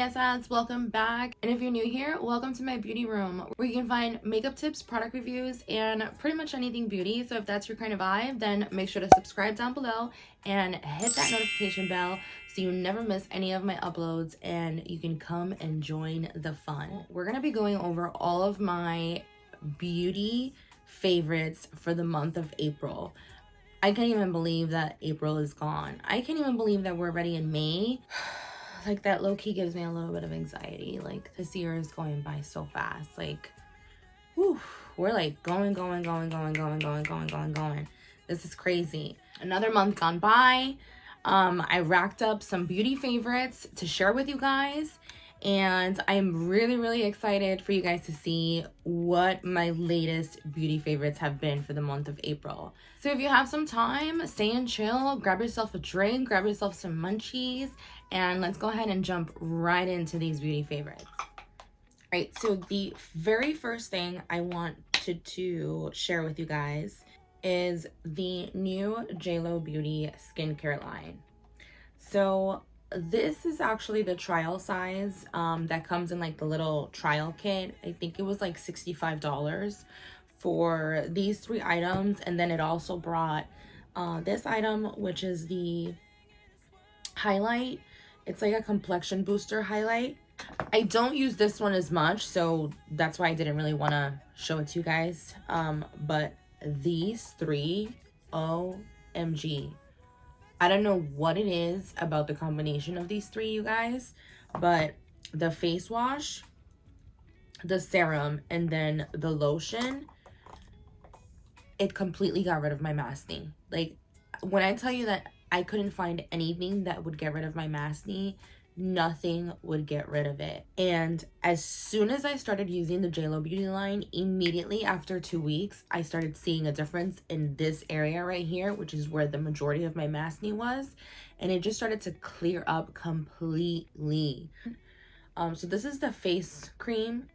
Besos, welcome back. And if you're new here, welcome to my beauty room where you can find makeup tips, product reviews, and pretty much anything beauty. So if that's your kind of vibe, then make sure to subscribe down below and hit that notification bell so you never miss any of my uploads and you can come and join the fun. We're gonna be going over all of my beauty favorites for the month of April. I can't even believe that April is gone. I can't even believe that we're already in May. Like, that low-key gives me a little bit of anxiety. Like, this year is going by so fast. Like, whew, we're like going. This is crazy. Another month gone by. I racked up some beauty favorites to share with you guys. And I'm really excited for you guys to see what my latest beauty favorites have been for the month of April. So if you have some time, stay and chill, grab yourself a drink, grab yourself some munchies, and let's go ahead and jump right into these beauty favorites. All right, so the very first thing I wanted to share with you guys is the new JLo Beauty skincare line. So this is actually the trial size that comes in like the little trial kit. I think it was like $65 for these 3 items, and then it also brought this item, which is the highlight. It's like a complexion booster highlight. I don't use this one as much, so that's why I didn't really want to show it to you guys, but these 3, OMG, I don't know what it is about the combination of these 3, you guys, but the face wash, the serum, and then the lotion, it completely got rid of my acne. Like, when I tell you that I couldn't find anything that would get rid of my acne, nothing would get rid of it. And as soon as I started using the JLo Beauty line, immediately after 2 weeks, I started seeing a difference in this area right here, which is where the majority of my acne was, and it just started to clear up completely. So this is the face cream,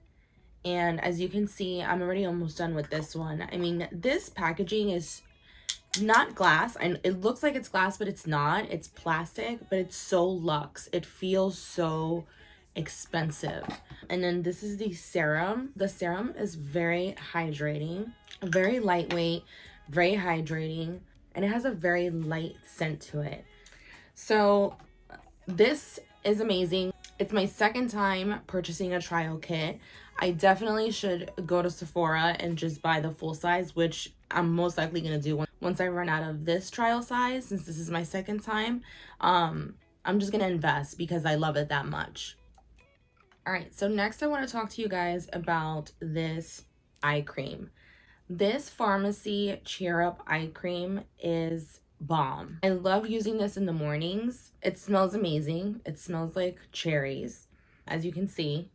and as you can see, I'm already almost done with this one. I mean, this packaging is not glass, and it looks like it's glass, but it's not. It's plastic, but it's so luxe. It feels so expensive. And then this is the serum. The serum is very hydrating, very lightweight, very hydrating, and it has a very light scent to it. So this is amazing. It's my second time purchasing a trial kit. I definitely should go to Sephora and just buy the full size, which I'm most likely going to do once I run out of this trial size. Since this is my second time, I'm just going to invest because I love it that much. All right, so next I want to talk to you guys about this eye cream. This Pharmacy Cheer Up eye cream is bomb. I love using this in the mornings. It smells amazing. It smells like cherries. As you can see,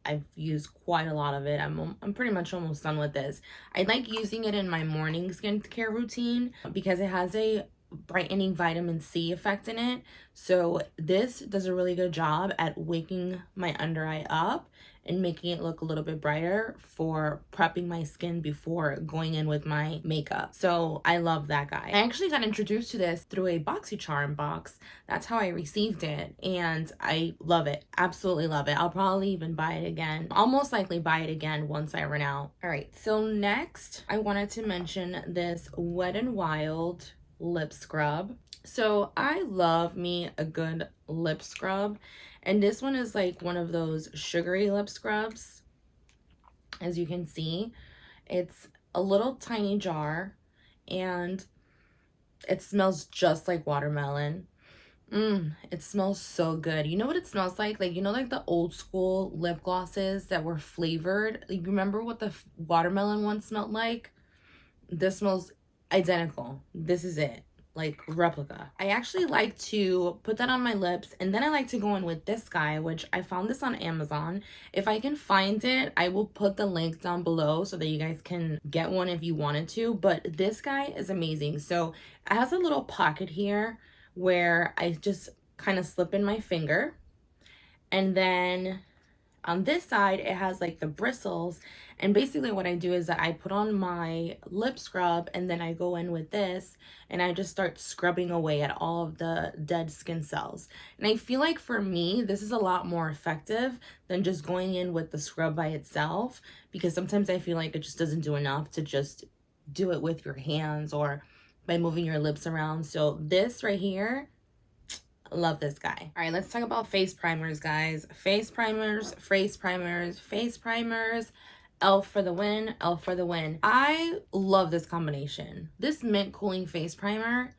I've used quite a lot of it. I'm pretty much almost done with this. I like using it in my morning skincare routine because it has a brightening vitamin C effect in it. So this does a really good job at waking my under eye up and making it look a little bit brighter for prepping my skin before going in with my makeup. So I love that guy. I actually got introduced to this through a BoxyCharm box. That's how I received it, and I love it. Absolutely love it. I'll probably even buy it again. I'll most likely buy it again once I run out. All right, so next I wanted to mention this Wet n Wild lip scrub. So I love me a good lip scrub, and this one is like one of those sugary lip scrubs. As you can see, it's a little tiny jar and it smells just like watermelon. It smells so good. You know what it smells like? Like, you know, like the old school lip glosses that were flavored? Like, remember what the watermelon one smelled like? This smells identical. This is it. Like, replica. I actually like to put that on my lips, and then I like to go in with this guy, which I found this on Amazon. If I can find it, I will put the link down below so that you guys can get one if you wanted to. But this guy is amazing. So it has a little pocket here where I just kind of slip in my finger, and then on this side it has like the bristles, And basically what I do is that I put on my lip scrub and then I go in with this and I just start scrubbing away at all of the dead skin cells. And I feel like for me, this is a lot more effective than just going in with the scrub by itself, because sometimes I feel like it just doesn't do enough to just do it with your hands or by moving your lips around. So this right here, love this guy. All right, let's talk about face primers, guys. Face primers, face primers, face primers. Elf for the win, elf for the win. I love this combination. This mint cooling face primer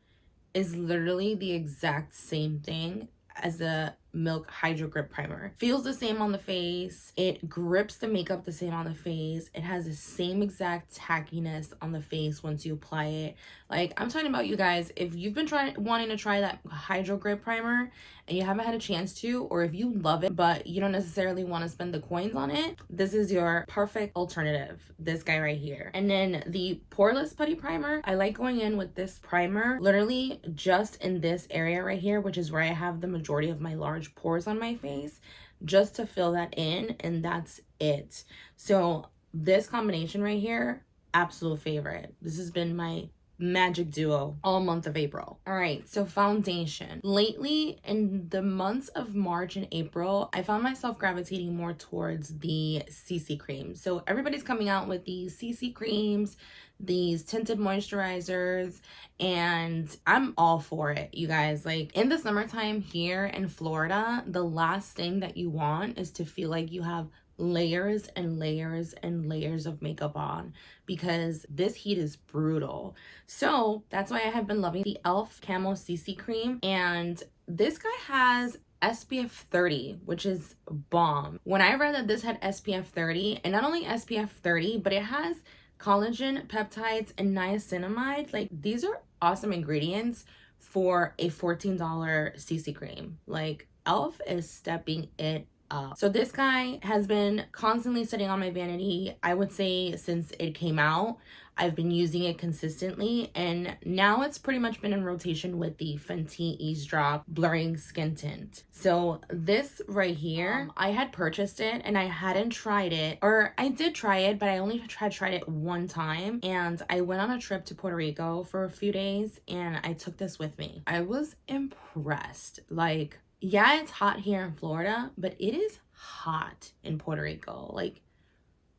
is literally the exact same thing as the Milk Hydro Grip Primer. Feels the same on the face. It grips the makeup the same on the face. It has the same exact tackiness on the face once you apply it. Like, I'm talking about, you guys, if you've been wanting to try that Hydro Grip Primer and you haven't had a chance to, or if you love it but you don't necessarily want to spend the coins on it, this is your perfect alternative. This guy right here. And then the Poreless Putty Primer, I like going in with this primer literally just in this area right here, which is where I have the majority of my large pores on my face, just to fill that in, and that's it. So this combination right here, absolute favorite. This has been my magic duo all month of April. All right, so foundation. Lately, in the months of March and April, I found myself gravitating more towards the CC creams. So everybody's coming out with these CC creams, these tinted moisturizers, and I'm all for it, you guys. Like, in the summertime here in Florida, the last thing that you want is to feel like you have layers and layers and layers of makeup on, because this heat is brutal. So that's why I have been loving the e.l.f. Camo CC cream, and this guy has SPF 30, which is bomb. When I read that this had SPF 30, and not only SPF 30, but it has collagen, peptides, and niacinamide. Like, these are awesome ingredients for a $14 CC cream. Like, e.l.f. is stepping it up. So this guy has been constantly sitting on my vanity, I would say, since it came out. I've been using it consistently, and now it's pretty much been in rotation with the Fenty Eavesdrop Blurring Skin Tint. So this right here, I had purchased it and I hadn't tried it, or I did try it, but I only tried it one time, and I went on a trip to Puerto Rico for a few days and I took this with me. I was impressed. Like, yeah, it's hot here in Florida, but it is hot in Puerto Rico. Like,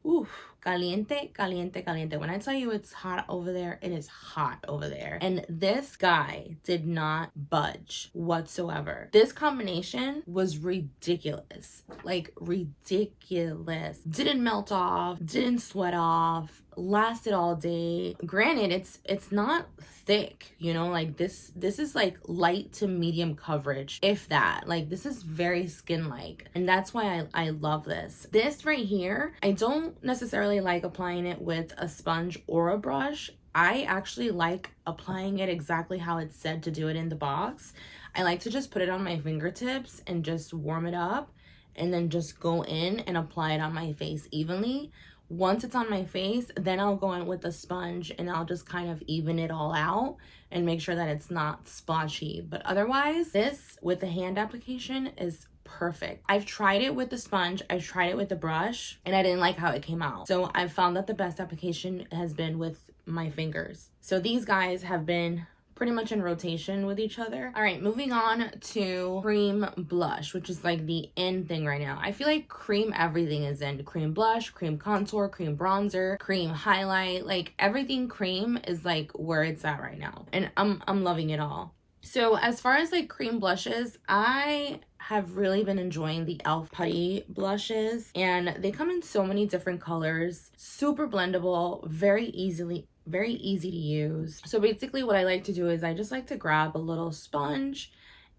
oof, caliente, caliente, caliente. When I tell you it's hot over there, it is hot over there. And this guy did not budge whatsoever. This combination was ridiculous. Like, ridiculous. Didn't melt off, didn't sweat off, lasted all day. Granted, it's not thick, you know, like this is like light to medium coverage, if that. Like, this is very skin like, and that's why I love this. This right here, I don't necessarily like applying it with a sponge or a brush. I actually like applying it exactly how it's said to do it in the box. I like to just put it on my fingertips and just warm it up, and then just go in and apply it on my face evenly. Once it's on my face, then I'll go in with the sponge and I'll just kind of even it all out and make sure that it's not splotchy. But otherwise, this with the hand application is perfect. I've tried it with the sponge, I've tried it with the brush, and I didn't like how it came out. So I've found that the best application has been with my fingers. So these guys have been pretty much in rotation with each other. All right, moving on to cream blush, which is like the in thing right now. I feel like cream everything is in. Cream blush, cream contour, cream bronzer, cream highlight, like everything cream is like where it's at right now. And I'm loving it all. So as far as like cream blushes, I have really been enjoying the e.l.f. Putty blushes, and they come in so many different colors, super blendable, very easy to use. So basically what I like to do is I just like to grab a little sponge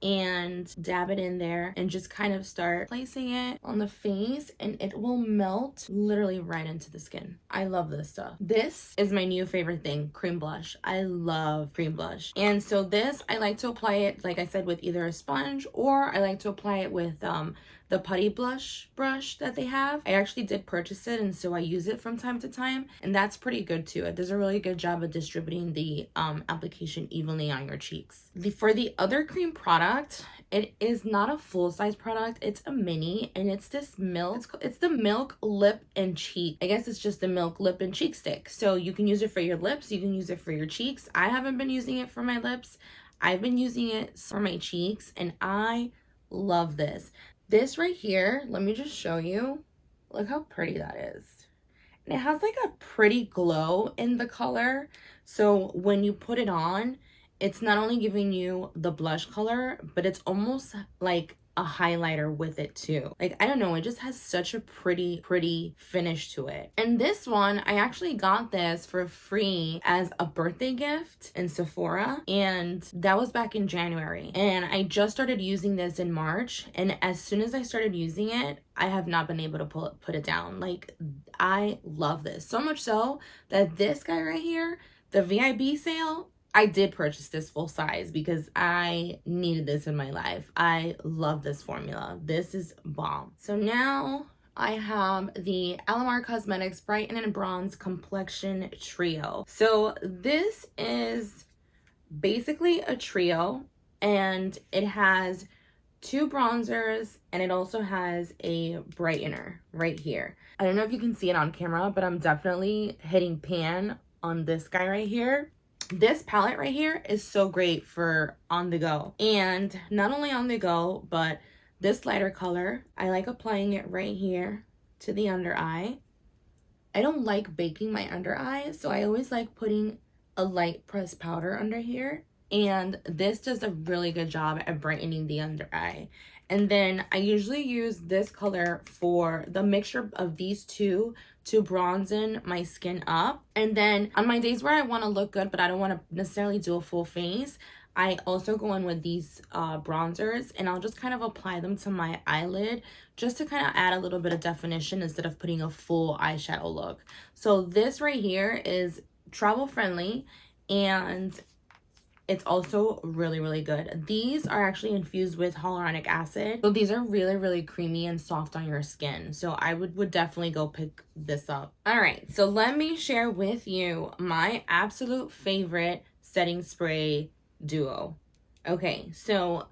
and dab it in there and just kind of start placing it on the face, and it will melt literally right into the skin. I love this stuff. This is my new favorite thing, cream blush. I love cream blush. And so this, I like to apply it, like I said, with either a sponge, or I like to apply it with the putty blush brush that they have. I actually did purchase it, and so I use it from time to time, and that's pretty good too. It does a really good job of distributing the application evenly on your cheeks. For the other cream product, it is not a full-size product. It's a mini, and it's this milk. It's the Milk Lip and Cheek. I guess it's just the Milk Lip and Cheek stick. So you can use it for your lips. You can use it for your cheeks. I haven't been using it for my lips. I've been using it for my cheeks, and I love this. This right here, let me just show you. Look how pretty that is. And it has like a pretty glow in the color. So when you put it on, it's not only giving you the blush color, but it's almost like a highlighter with it too. Like, I don't know, it just has such a pretty finish to it. And this one, I actually got this for free as a birthday gift in Sephora, and that was back in January. And I just started using this in March, and as soon as I started using it, I have not been able to put it down. Like, I love this so much so that this guy right here, the VIB sale, I did purchase this full size because I needed this in my life. I love this formula. This is bomb. So now I have the Alamar Cosmetics Brighten and Bronze Complexion Trio. So this is basically a trio, and it has 2 bronzers, and it also has a brightener right here. I don't know if you can see it on camera, but I'm definitely hitting pan on this guy right here. This palette right here is so great for on the go, and not only on the go, but this lighter color, I like applying it right here to the under eye. I don't like baking my under eye, so I always like putting a light pressed powder under here, and this does a really good job at brightening the under eye. And then I usually use this color for the mixture of these two to bronzen my skin up. And then on my days where I want to look good, but I don't want to necessarily do a full face, I also go in with these bronzers, and I'll just kind of apply them to my eyelid just to kind of add a little bit of definition instead of putting a full eyeshadow look. So this right here is travel friendly, and it's also really good. These are actually infused with hyaluronic acid. So these are really creamy and soft on your skin. So I would definitely go pick this up. All right, so let me share with you my absolute favorite setting spray duo. Okay, so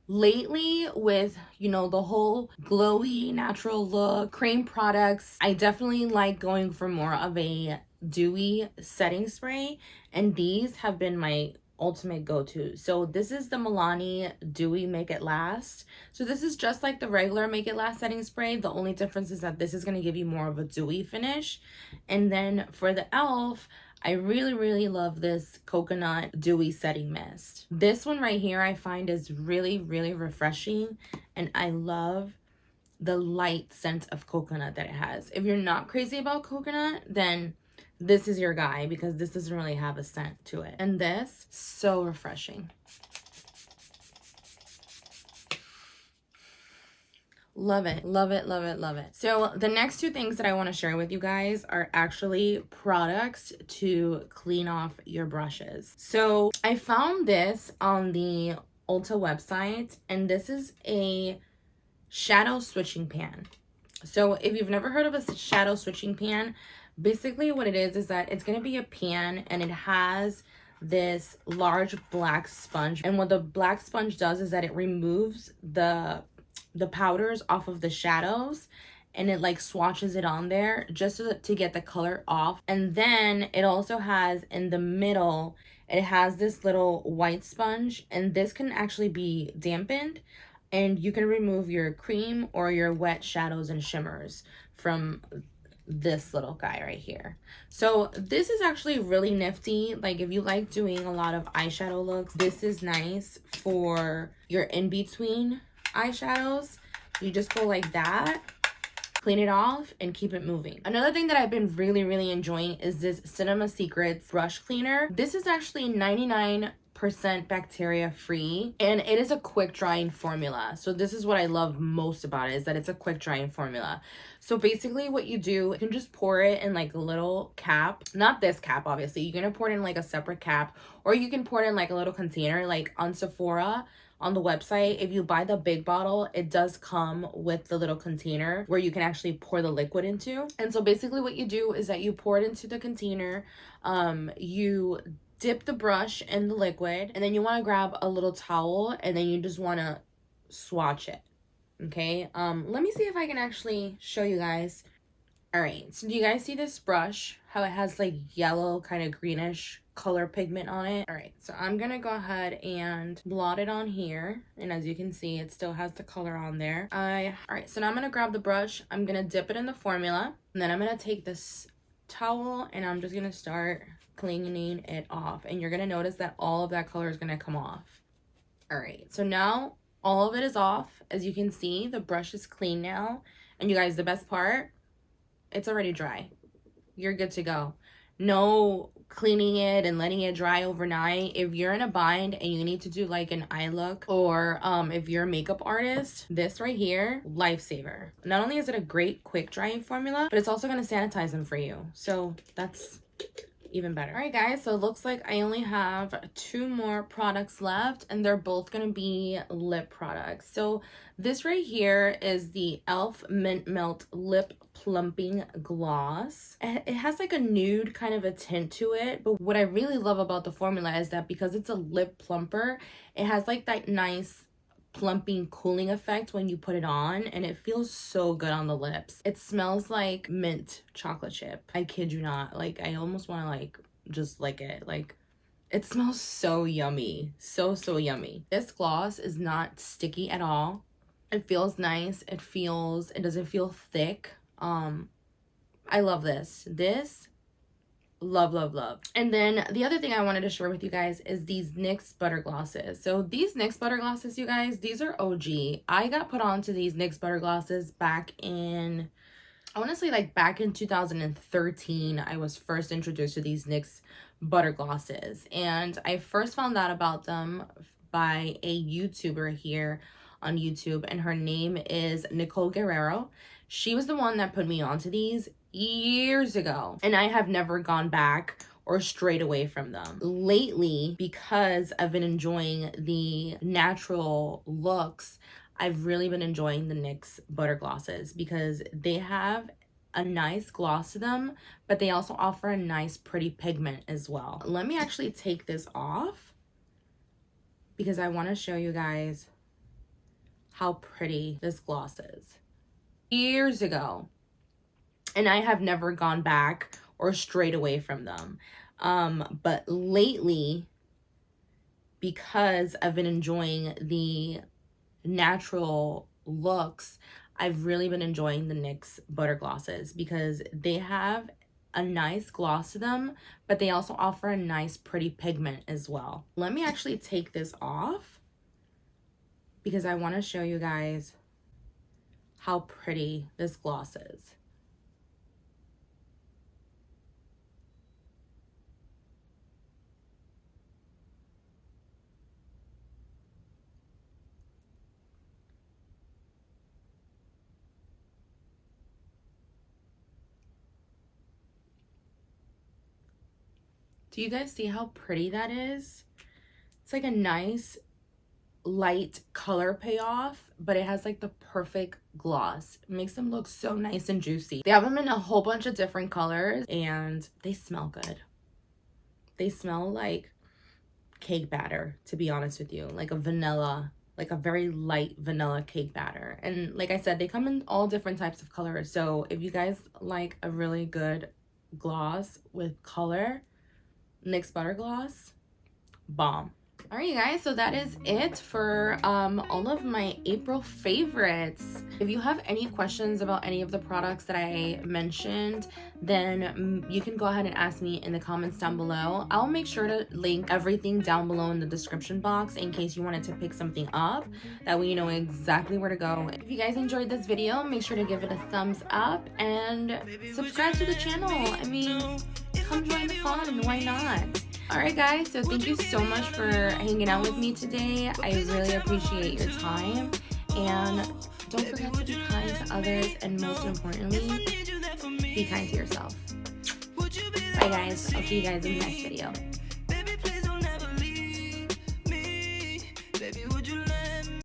lately with, you know, the whole glowy natural look, cream products, I definitely like going for more of a dewy setting spray, and these have been my ultimate go-to. So this is the Milani Dewy Make It Last. So this is just like the regular Make It Last setting spray. The only difference is that this is going to give you more of a dewy finish. And then for the e.l.f., I really love this Coconut Dewy Setting Mist. This one right here I find is really refreshing, and I love the light scent of coconut that it has. If you're not crazy about coconut, then this is your guy, because this doesn't really have a scent to it. And this, so refreshing. Love it. So the next 2 things that I want to share with you guys are actually products to clean off your brushes. So I found this on the Ulta website, and this is a shadow switching pan. So if you've never heard of a shadow switching pan, basically what it is that it's going to be a pan, and it has this large black sponge. And what the black sponge does is that it removes the powders off of the shadows, and it like swatches it on there just to get the color off. And then it also has in the middle, it has this little white sponge, and this can actually be dampened, and you can remove your cream or your wet shadows and shimmers from this little guy right here. So this is actually really nifty. Like, if you like doing a lot of eyeshadow looks, this is nice for your in-between eyeshadows. You just go like that, clean it off, and keep it moving. Another thing that I've been really enjoying is this Cinema Secrets brush cleaner. This is actually 99% 100% bacteria free, and it is a quick drying formula. So this is what I love most about it, is that it's a quick drying formula. So basically what you do, you can just pour it in like a little cap, not this cap obviously, you're gonna pour it in like a separate cap, or you can pour it in like a little container. Like on Sephora, on the website, if you buy the big bottle, it does come with the little container where you can actually pour the liquid into. And so basically what you do is that you pour it into the container, you dip the brush in the liquid, and then you want to grab a little towel, and then you just want to swatch it. Okay, let me see if I can actually show you guys. All right, so do you guys see this brush, how it has like yellow kind of greenish color pigment on it? All right, so I'm gonna go ahead and blot it on here, and as you can see, it still has the color on there. All right, so now I'm gonna grab the brush, I'm gonna dip it in the formula, and then I'm gonna take this towel and I'm just gonna start cleaning it off, and you're gonna notice that all of that color is gonna come off. All right, so now all of it is off. As you can see, the brush is clean now, and you guys, the best part, it's already dry. You're good to go. No cleaning it and letting it dry overnight. If you're in a bind and you need to do like an eye look, or if you're a makeup artist, this right here, lifesaver. Not only is it a great quick drying formula, but it's also going to sanitize them for you. So that's even better. All right guys, so it looks like I only have 2 more products left, and they're both gonna be lip products. So this right here is the e.l.f. Mint Melt Lip Plumping Gloss. It has like a nude kind of a tint to it, but what I really love about the formula is that because it's a lip plumper, it has like that nice plumping cooling effect when you put it on, and it feels so good on the lips. It smells like mint chocolate chip. I kid you not. Like I almost want to like just lick it. Like it smells so yummy. So yummy. This gloss is not sticky at all. It feels nice. It doesn't feel thick. I love this. Love. And then the other thing I wanted to share with you guys is these NYX butter glosses. So these NYX butter glosses, you guys, these are OG. I got put onto these NYX butter glosses back in, I want to say like back in 2013. I was first introduced to these NYX butter glosses, and I first found out about them by a YouTuber here on YouTube, and her name is Nicole Guerrero. She was the one that put me onto these years ago, and I have never gone back or strayed away from them. Lately, because I've been enjoying the natural looks, I've really been enjoying the NYX butter glosses because they have a nice gloss to them, but they also offer a nice pretty pigment as well. Let me actually take this off because I want to show you guys how pretty this gloss is. Years ago, and I have never gone back or strayed away from them. But lately, because I've been enjoying the natural looks, I've really been enjoying the NYX butter glosses because they have a nice gloss to them, but they also offer a nice pretty pigment as well. Let me actually take this off because I want to show you guys how pretty this gloss is. Do you guys see how pretty that is? It's like a nice light color payoff, but it has like the perfect gloss. It makes them look so nice and juicy. They have them in a whole bunch of different colors, and they smell good. They smell like cake batter, to be honest with you, like a vanilla, like a very light vanilla cake batter. And like I said, they come in all different types of colors. So if you guys like a really good gloss with color, NYX butter gloss, bomb. All right, you guys, so that is it for all of my April favorites. If you have any questions about any of the products that I mentioned, then you can go ahead and ask me in the comments down below. I'll make sure to link everything down below in the description box in case you wanted to pick something up. That way you know exactly where to go. If you guys enjoyed this video, make sure to give it a thumbs up and subscribe to the channel. I mean, come join the fun, why not? Alright guys, so thank you so much for hanging out with me today. I really appreciate your time. And don't forget to be kind to others, and most importantly, be kind to yourself. Bye guys. I'll see you guys in the next video.